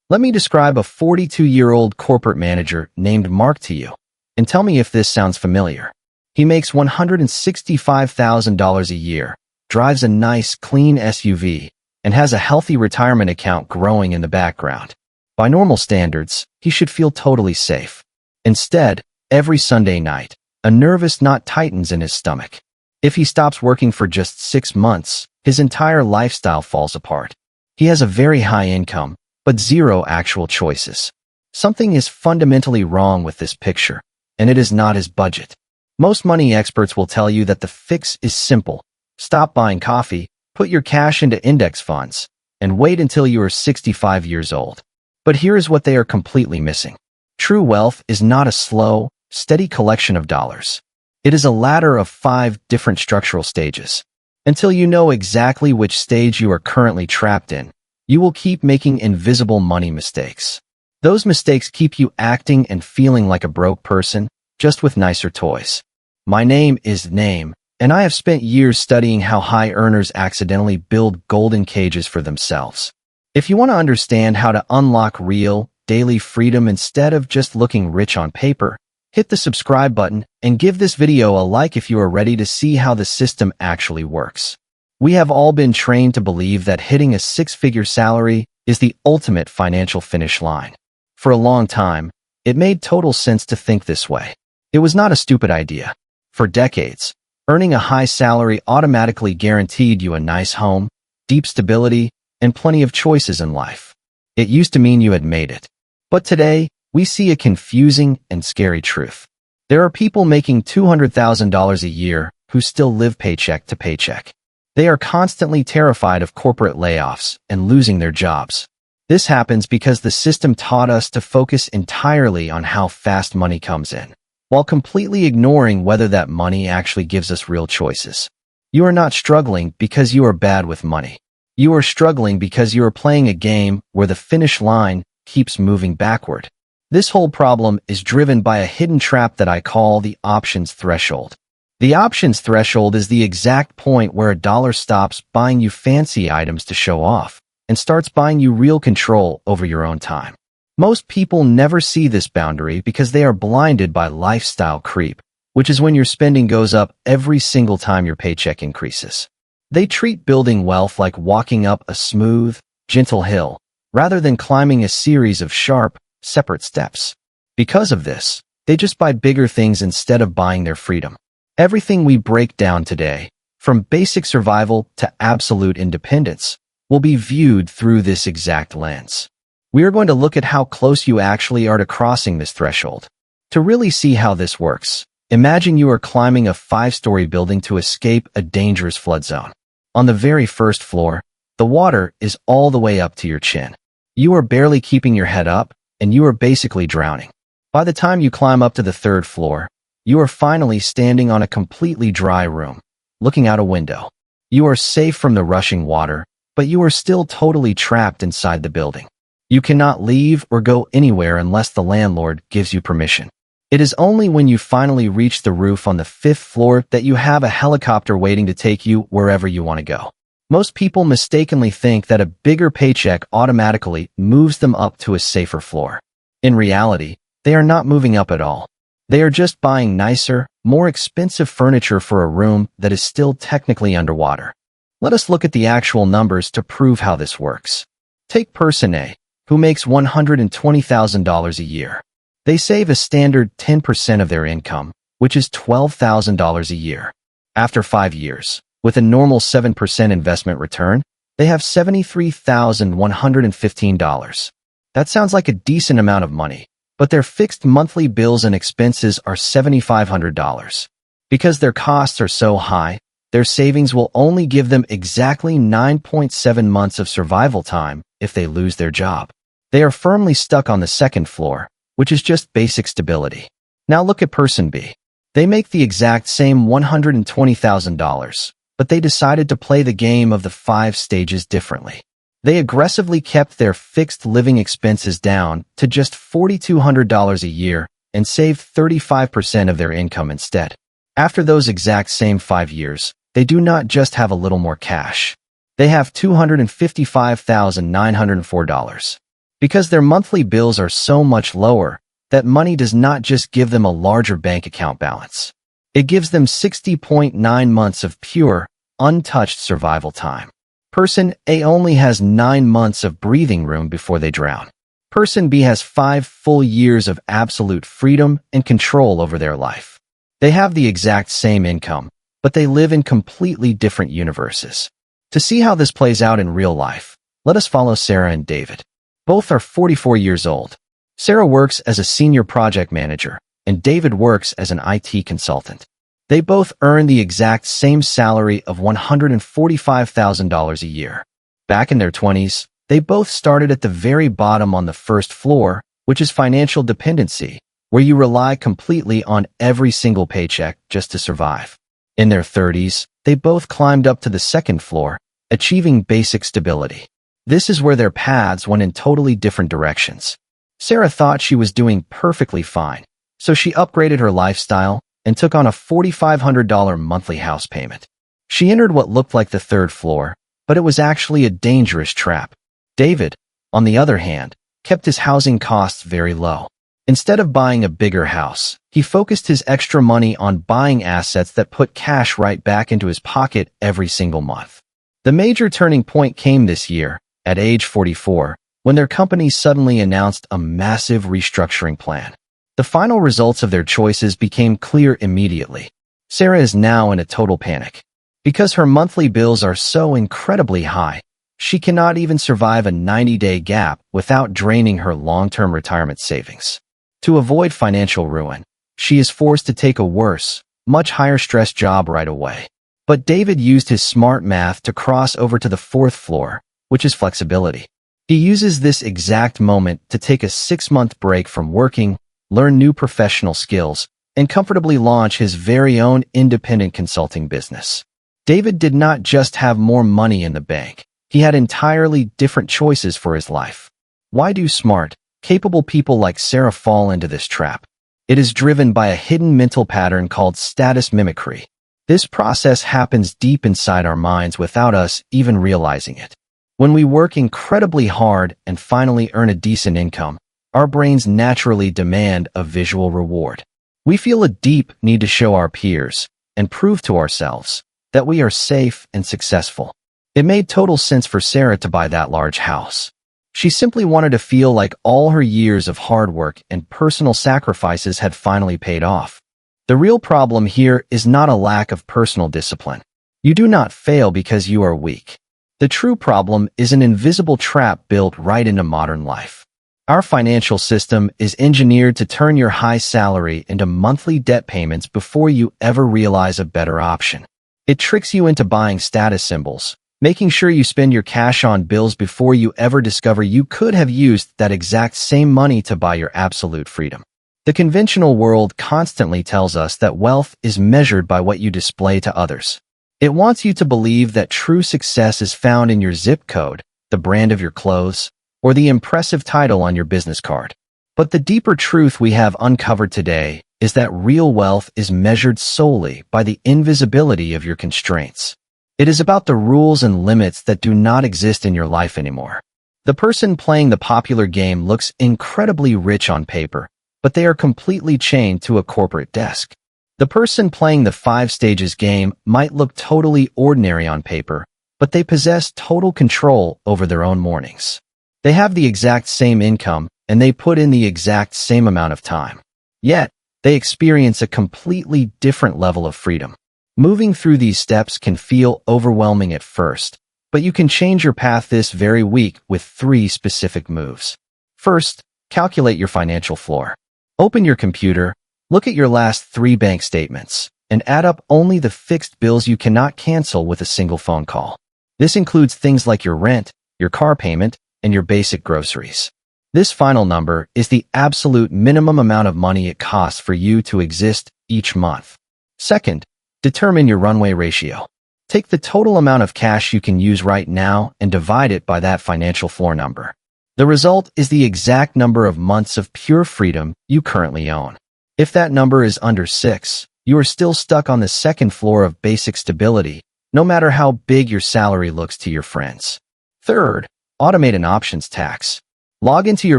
Let me describe a 42-year-old corporate manager named Mark to you, and tell me if this sounds familiar. He makes $165,000 a year, drives a nice, clean SUV, and has a healthy retirement account growing in the background. By normal standards, he should feel totally safe. Instead, every Sunday night, a nervous knot tightens in his stomach. If he stops working for just 6 months, his entire lifestyle falls apart. He has a very high income, but zero actual choices. Something is fundamentally wrong with this picture, and it is not his budget. Most money experts will tell you that the fix is simple. Stop buying coffee, put your cash into index funds, and wait until you are 65 years old. But here is what they are completely missing. True wealth is not a slow, steady collection of dollars. It is a ladder of 5 different structural stages. Until you know exactly which stage you are currently trapped in, you will keep making invisible money mistakes. Those mistakes keep you acting and feeling like a broke person, just with nicer toys. My name is Name, and I have spent years studying how high earners accidentally build golden cages for themselves. If you want to understand how to unlock real, daily freedom instead of just looking rich on paper, hit the subscribe button and give this video a like if you are ready to see how the system actually works. We have all been trained to believe that hitting a 6-figure salary is the ultimate financial finish line. For a long time, it made total sense to think this way. It was not a stupid idea. For decades, earning a high salary automatically guaranteed you a nice home, deep stability, and plenty of choices in life. It used to mean you had made it. But today, we see a confusing and scary truth. There are people making $200,000 a year who still live paycheck to paycheck. They are constantly terrified of corporate layoffs and losing their jobs. This happens because the system taught us to focus entirely on how fast money comes in, while completely ignoring whether that money actually gives us real choices. You are not struggling because you are bad with money. You are struggling because you are playing a game where the finish line keeps moving backward. This whole problem is driven by a hidden trap that I call the options threshold. The options threshold is the exact point where a dollar stops buying you fancy items to show off and starts buying you real control over your own time. Most people never see this boundary because they are blinded by lifestyle creep, which is when your spending goes up every single time your paycheck increases. They treat building wealth like walking up a smooth, gentle hill, rather than climbing a series of sharp, separate steps. Because of this, they just buy bigger things instead of buying their freedom. Everything we break down today, from basic survival to absolute independence, will be viewed through this exact lens. We are going to look at how close you actually are to crossing this threshold. To really see how this works, imagine you are climbing a 5-story building to escape a dangerous flood zone. On the very first floor, the water is all the way up to your chin. You are barely keeping your head up, and you are basically drowning. By the time you climb up to the 3rd floor, you are finally standing on a completely dry room, looking out a window. You are safe from the rushing water, but you are still totally trapped inside the building. You cannot leave or go anywhere unless the landlord gives you permission. It is only when you finally reach the roof on the 5th floor that you have a helicopter waiting to take you wherever you want to go. Most people mistakenly think that a bigger paycheck automatically moves them up to a safer floor. In reality, they are not moving up at all. They are just buying nicer, more expensive furniture for a room that is still technically underwater. Let us look at the actual numbers to prove how this works. Take person A, who makes $120,000 a year. They save a standard 10% of their income, which is $12,000 a year. After 5 years, with a normal 7% investment return, they have $73,115. That sounds like a decent amount of money, but their fixed monthly bills and expenses are $7,500. Because their costs are so high, their savings will only give them exactly 9.7 months of survival time if they lose their job. They are firmly stuck on the 2nd floor, which is just basic stability. Now look at person B. They make the exact same $120,000, but they decided to play the game of the 5 stages differently. They aggressively kept their fixed living expenses down to just $4,200 a year and saved 35% of their income instead. After those exact same 5 years, they do not just have a little more cash. They have $255,904. Because their monthly bills are so much lower, that money does not just give them a larger bank account balance. It gives them 60.9 months of pure, untouched survival time. Person A only has 9 months of breathing room before they drown. Person B has 5 full years of absolute freedom and control over their life. They have the exact same income, but they live in completely different universes. To see how this plays out in real life, let us follow Sarah and David. Both are 44 years old. Sarah works as a senior project manager, and David works as an IT consultant. They both earn the exact same salary of $145,000 a year. Back in their 20s, they both started at the very bottom on the first floor, which is financial dependency, where you rely completely on every single paycheck just to survive. In their 30s, they both climbed up to the second floor, achieving basic stability. This is where their paths went in totally different directions. Sarah thought she was doing perfectly fine, so she upgraded her lifestyle and took on a $4,500 monthly house payment. She entered what looked like the third floor, but it was actually a dangerous trap. David, on the other hand, kept his housing costs very low. Instead of buying a bigger house, he focused his extra money on buying assets that put cash right back into his pocket every single month. The major turning point came this year, at age 44, when their company suddenly announced a massive restructuring plan. The final results of their choices became clear immediately. Sarah is now in a total panic. Because her monthly bills are so incredibly high, she cannot even survive a 90-day gap without draining her long-term retirement savings. To avoid financial ruin, she is forced to take a worse, much higher stress job right away. But David used his smart math to cross over to the fourth floor, which is flexibility. He uses this exact moment to take a 6-month break from working, learn new professional skills, and comfortably launch his very own independent consulting business. David did not just have more money in the bank. He had entirely different choices for his life. Why do smart, capable people like Sarah fall into this trap? It is driven by a hidden mental pattern called status mimicry. This process happens deep inside our minds without us even realizing it. When we work incredibly hard and finally earn a decent income, our brains naturally demand a visual reward. We feel a deep need to show our peers and prove to ourselves that we are safe and successful. It made total sense for Sarah to buy that large house. She simply wanted to feel like all her years of hard work and personal sacrifices had finally paid off. The real problem here is not a lack of personal discipline. You do not fail because you are weak. The true problem is an invisible trap built right into modern life. Our financial system is engineered to turn your high salary into monthly debt payments before you ever realize a better option. It tricks you into buying status symbols, making sure you spend your cash on bills before you ever discover you could have used that exact same money to buy your absolute freedom. The conventional world constantly tells us that wealth is measured by what you display to others. It wants you to believe that true success is found in your zip code, the brand of your clothes, or the impressive title on your business card. But the deeper truth we have uncovered today is that real wealth is measured solely by the invisibility of your constraints. It is about the rules and limits that do not exist in your life anymore. The person playing the popular game looks incredibly rich on paper, but they are completely chained to a corporate desk. The person playing the 5 stages game might look totally ordinary on paper, but they possess total control over their own mornings. They have the exact same income, and they put in the exact same amount of time. Yet, they experience a completely different level of freedom. Moving through these steps can feel overwhelming at first, but you can change your path this very week with 3 specific moves. First, calculate your financial floor. Open your computer, look at your last 3 bank statements, and add up only the fixed bills you cannot cancel with a single phone call. This includes things like your rent, your car payment, and your basic groceries. This final number is the absolute minimum amount of money it costs for you to exist each month. Second, determine your runway ratio. Take the total amount of cash you can use right now and divide it by that financial floor number. The result is the exact number of months of pure freedom you currently own. If that number is under 6, you are still stuck on the second floor of basic stability, no matter how big your salary looks to your friends. Third, automate an options tax. Log into your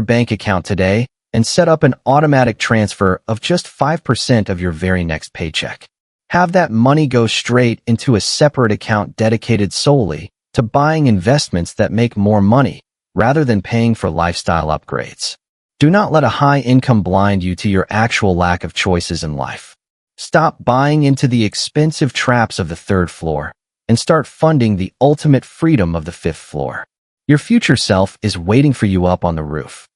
bank account today and set up an automatic transfer of just 5% of your very next paycheck. Have that money go straight into a separate account dedicated solely to buying investments that make more money rather than paying for lifestyle upgrades. Do not let a high income blind you to your actual lack of choices in life. Stop buying into the expensive traps of the third floor and start funding the ultimate freedom of the fifth floor. Your future self is waiting for you up on the roof.